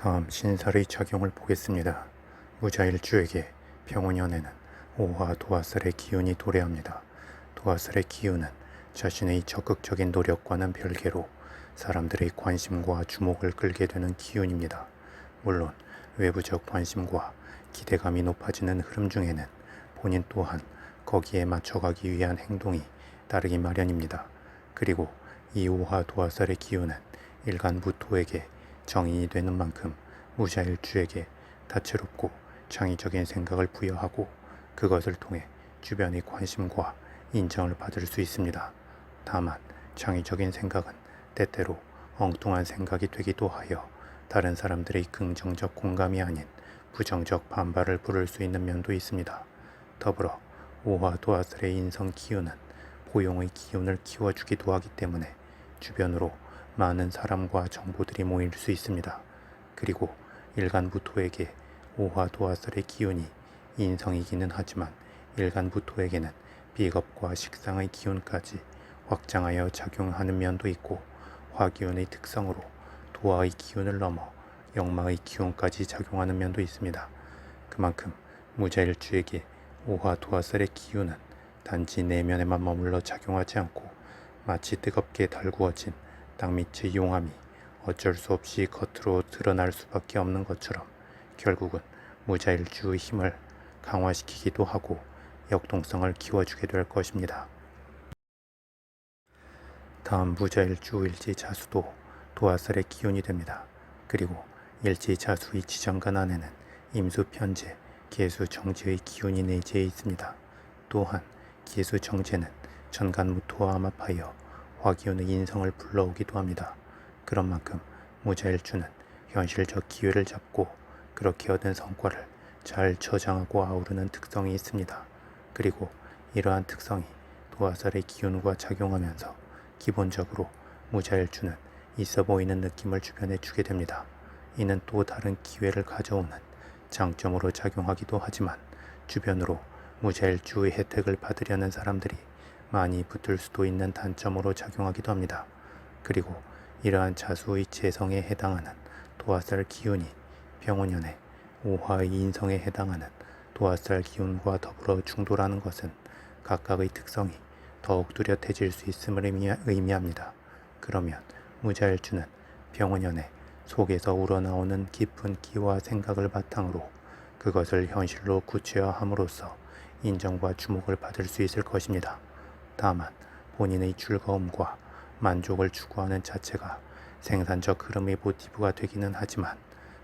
다음 신살의 작용을 보겠습니다. 무자일주에게 병원연에는 오화 도화살의 기운이 도래합니다. 도화살의 기운은 자신의 적극적인 노력과는 별개로 사람들의 관심과 주목을 끌게 되는 기운입니다. 물론 외부적 관심과 기대감이 높아지는 흐름 중에는 본인 또한 거기에 맞춰가기 위한 행동이 따르기 마련입니다. 그리고 이 오화 도화살의 기운은 일간부토에게 정인이 되는 만큼 무자일주에게 다채롭고 창의적인 생각을 부여하고 그것을 통해 주변의 관심과 인정을 받을 수 있습니다. 다만 창의적인 생각은 때때로 엉뚱한 생각이 되기도 하여 다른 사람들의 긍정적 공감이 아닌 부정적 반발을 부를 수 있는 면도 있습니다. 더불어 오화 도화살의 인성 기운은 포용의 기운을 키워주기도 하기 때문에 주변으로 많은 사람과 정보들이 모일 수 있습니다. 그리고 일간부토에게 오화 도화살의 기운이 인성이기는 하지만 일간부토에게는 비겁과 식상의 기운까지 확장하여 작용하는 면도 있고 화기운의 특성으로 도화의 기운을 넘어 역마의 기운까지 작용하는 면도 있습니다. 그만큼 무자일주에게 오화 도화살의 기운은 단지 내면에만 머물러 작용하지 않고 마치 뜨겁게 달구어진 땅밑의 용암이 어쩔 수 없이 겉으로 드러날 수밖에 없는 것처럼 결국은 무자일주의 힘을 강화시키기도 하고 역동성을 키워주게 될 것입니다. 다음 무자일주 일지자수도 도화살의 기운이 됩니다. 그리고 일지자수의 지정간 안에는 임수편재, 계수정제의 기운이 내재해 있습니다. 또한 계수정제는 천간무토와 암합하여 화기운의 인성을 불러오기도 합니다. 그런 만큼 무자일주는 현실적 기회를 잡고 그렇게 얻은 성과를 잘 저장하고 아우르는 특성이 있습니다. 그리고 이러한 특성이 도화살의 기운과 작용하면서 기본적으로 무자일주는 있어 보이는 느낌을 주변에 주게 됩니다. 이는 또 다른 기회를 가져오는 장점으로 작용하기도 하지만 주변으로 무자일주의 혜택을 받으려는 사람들이 많이 붙을 수도 있는 단점으로 작용하기도 합니다. 그리고 이러한 자수의 재성에 해당하는 도화살 기운이 병원연의 오화의 인성에 해당하는 도화살 기운과 더불어 충돌하는 것은 각각의 특성이 더욱 뚜렷해질 수 있음을 의미합니다. 그러면 무자일주는 병원연의 속에서 우러나오는 깊은 기와 생각을 바탕으로 그것을 현실로 구체화함으로써 인정과 주목을 받을 수 있을 것입니다. 다만 본인의 즐거움과 만족을 추구하는 자체가 생산적 흐름의 모티브가 되기는 하지만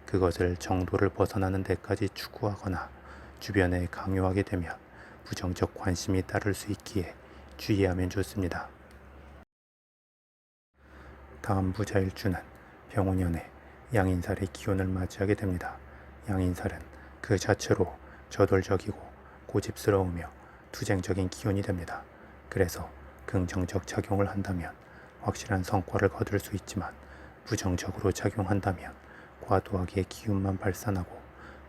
그것을 정도를 벗어나는 데까지 추구하거나 주변에 강요하게 되면 부정적 관심이 따를 수 있기에 주의하면 좋습니다. 다음 무자일주는 병원연의 양인살의 기운을 맞이하게 됩니다. 양인살은 그 자체로 저돌적이고 고집스러우며 투쟁적인 기운이 됩니다. 그래서 긍정적 작용을 한다면 확실한 성과를 거둘 수 있지만 부정적으로 작용한다면 과도하게 기운만 발산하고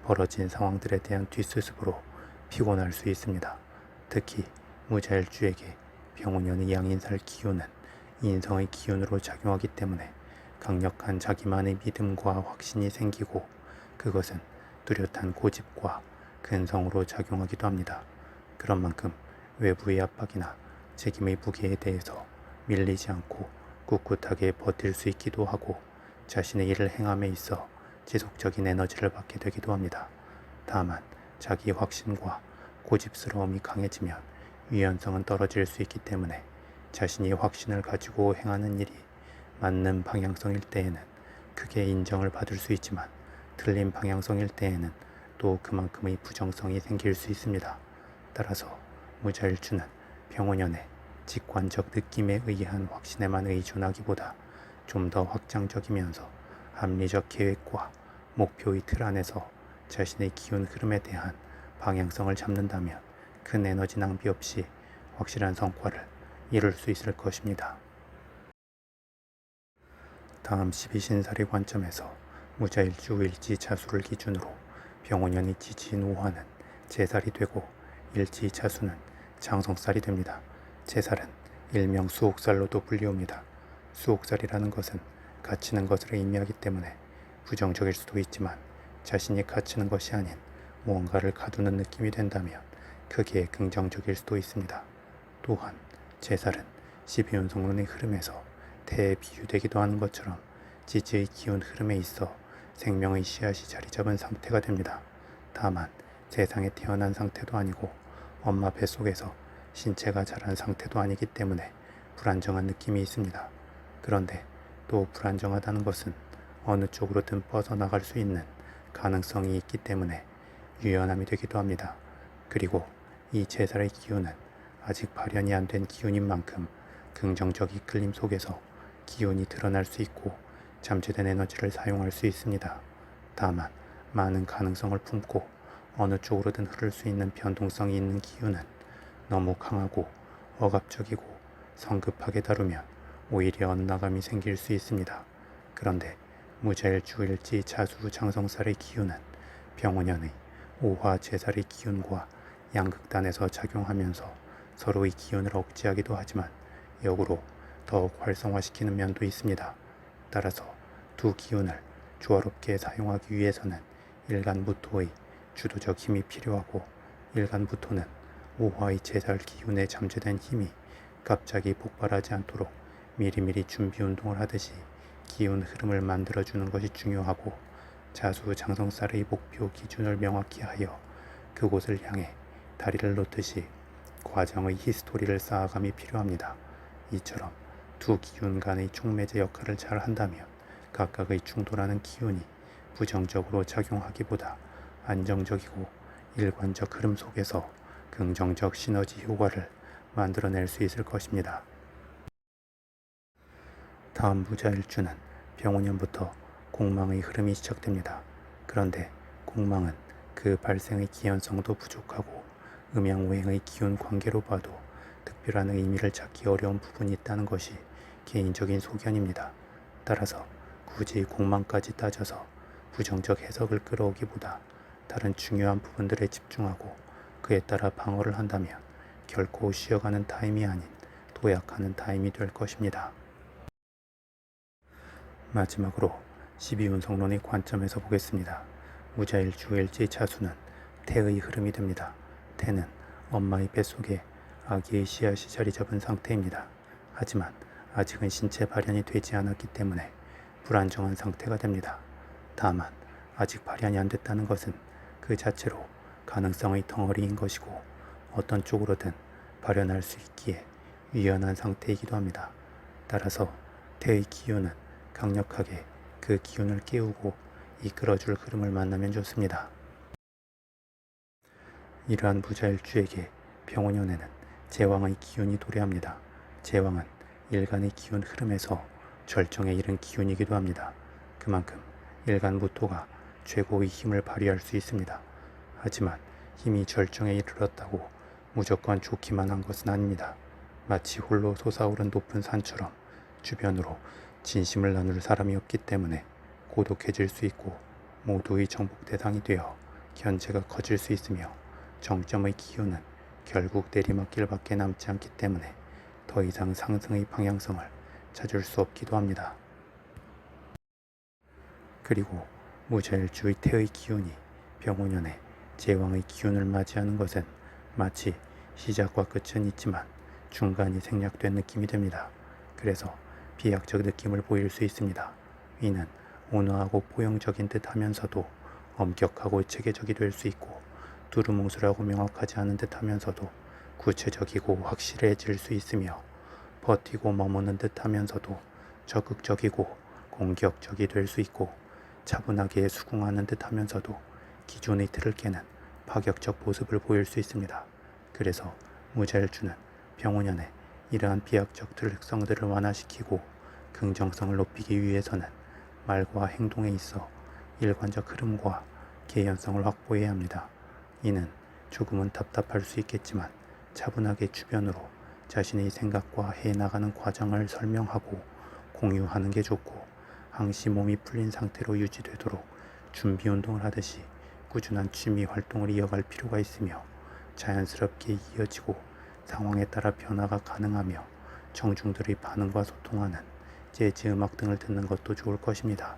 벌어진 상황들에 대한 뒷수습으로 피곤할 수 있습니다. 특히 무자일주에게 병원연의 양인살 기운은 인성의 기운으로 작용하기 때문에 강력한 자기만의 믿음과 확신이 생기고 그것은 뚜렷한 고집과 근성으로 작용하기도 합니다. 그런 만큼 외부의 압박이나 책임의 무게에 대해서 밀리지 않고 꿋꿋하게 버틸 수 있기도 하고 자신의 일을 행함에 있어 지속적인 에너지를 받게 되기도 합니다. 다만 자기 확신과 고집스러움이 강해지면 유연성은 떨어질 수 있기 때문에 자신이 확신을 가지고 행하는 일이 맞는 방향성일 때에는 크게 인정을 받을 수 있지만 틀린 방향성일 때에는 또 그만큼의 부정성이 생길 수 있습니다. 따라서 무자일주는 병원연의 직관적 느낌에 의한 확신에만 의존하기보다 좀 더 확장적이면서 합리적 계획과 목표의 틀 안에서 자신의 기운 흐름에 대한 방향성을 잡는다면 큰 에너지 낭비 없이 확실한 성과를 이룰 수 있을 것입니다. 다음 12신살의 관점에서 무자일주 일지자수를 기준으로 병원연의 지지인 오화는 제살이 되고 일지자수는 장성살이 됩니다. 제살은 일명 수옥살로도 불리웁니다. 수옥살이라는 것은 갇히는 것을 의미하기 때문에 부정적일 수도 있지만 자신이 갇히는 것이 아닌 무언가를 가두는 느낌이 된다면 크게 긍정적일 수도 있습니다. 또한 제살은 12운송론의 흐름에서 태에 비유되기도 하는 것처럼 지지의 기운 흐름에 있어 생명의 씨앗이 자리 잡은 상태가 됩니다. 다만 세상에 태어난 상태도 아니고 엄마 뱃속에서 신체가 자란 상태도 아니기 때문에 불안정한 느낌이 있습니다. 그런데 또 불안정하다는 것은 어느 쪽으로든 뻗어나갈 수 있는 가능성이 있기 때문에 유연함이 되기도 합니다. 그리고 이 제살의 기운은 아직 발현이 안 된 기운인 만큼 긍정적 이끌림 속에서 기운이 드러날 수 있고 잠재된 에너지를 사용할 수 있습니다. 다만 많은 가능성을 품고 어느 쪽으로든 흐를 수 있는 변동성이 있는 기운은 너무 강하고 억압적이고 성급하게 다루면 오히려 엇나감이 생길 수 있습니다. 그런데 무자일주일지 자수장성살의 기운은 병원연의 오화제살의 기운과 양극단에서 작용하면서 서로의 기운을 억제하기도 하지만 역으로 더욱 활성화시키는 면도 있습니다. 따라서 두 기운을 조화롭게 사용하기 위해서는 일간무토의 주도적 힘이 필요하고 일간무토는 오화의 제살 기운에 잠재된 힘이 갑자기 폭발하지 않도록 미리미리 준비운동을 하듯이 기운 흐름을 만들어주는 것이 중요하고 자수장성살의 목표 기준을 명확히 하여 그곳을 향해 다리를 놓듯이 과정의 히스토리를 쌓아감이 필요합니다. 이처럼 두 기운 간의 촉매제 역할을 잘 한다면 각각의 충돌하는 기운이 부정적으로 작용하기보다 안정적이고 일관적 흐름 속에서 긍정적 시너지 효과를 만들어낼 수 있을 것입니다. 다음 무자일주는 병오년부터 공망의 흐름이 시작됩니다. 그런데 공망은 그 발생의 기현성도 부족하고 음양오행의 기운 관계로 봐도 특별한 의미를 찾기 어려운 부분이 있다는 것이 개인적인 소견입니다. 따라서 굳이 공망까지 따져서 부정적 해석을 끌어오기보다 다른 중요한 부분들에 집중하고 그에 따라 방어를 한다면 결코 쉬어가는 타임이 아닌 도약하는 타임이 될 것입니다. 마지막으로 12운성론의 관점에서 보겠습니다. 무자일주일지 자수는 태의 흐름이 됩니다. 태는 엄마의 뱃속에 아기의 씨앗이 자리 잡은 상태입니다. 하지만 아직은 신체 발현이 되지 않았기 때문에 불안정한 상태가 됩니다. 다만 아직 발현이 안 됐다는 것은 그 자체로 가능성의 덩어리인 것이고 어떤 쪽으로든 발현할 수 있기에 유연한 상태이기도 합니다. 따라서 태의 기운은 강력하게 그 기운을 깨우고 이끌어줄 흐름을 만나면 좋습니다. 이러한 무자일주에게 병오년에는 제왕의 기운이 도래합니다. 제왕은 일간의 기운 흐름에서 절정에 이른 기운이기도 합니다. 그만큼 일간무토가 최고의 힘을 발휘할 수 있습니다. 하지만 힘이 절정에 이르렀다고 무조건 좋기만 한 것은 아닙니다. 마치 홀로 솟아오른 높은 산처럼 주변으로 진심을 나눌 사람이 없기 때문에 고독해질 수 있고 모두의 정복 대상이 되어 견제가 커질 수 있으며 정점의 기운은 결국 내리막길밖에 남지 않기 때문에 더 이상 상승의 방향성을 찾을 수 없기도 합니다. 그리고 무자일주의 태의 기운이 병오년에 제왕의 기운을 맞이하는 것은 마치 시작과 끝은 있지만 중간이 생략된 느낌이 됩니다. 그래서 비약적 느낌을 보일 수 있습니다. 이는 온화하고 포용적인 듯 하면서도 엄격하고 체계적이 될 수 있고 두루뭉술하고 명확하지 않은 듯 하면서도 구체적이고 확실해질 수 있으며 버티고 머무는 듯 하면서도 적극적이고 공격적이 될 수 있고 차분하게 수긍하는 듯 하면서도 기존의 틀을 깨는 파격적 모습을 보일 수 있습니다. 그래서 무자일주는 병오년에 이러한 비약적 특성들을 완화시키고 긍정성을 높이기 위해서는 말과 행동에 있어 일관적 흐름과 개연성을 확보해야 합니다. 이는 조금은 답답할 수 있겠지만 차분하게 주변으로 자신의 생각과 해나가는 과정을 설명하고 공유하는 게 좋고 항시 몸이 풀린 상태로 유지되도록 준비운동을 하듯이 꾸준한 취미 활동을 이어갈 필요가 있으며 자연스럽게 이어지고 상황에 따라 변화가 가능하며 청중들의 반응과 소통하는 재즈 음악 등을 듣는 것도 좋을 것입니다.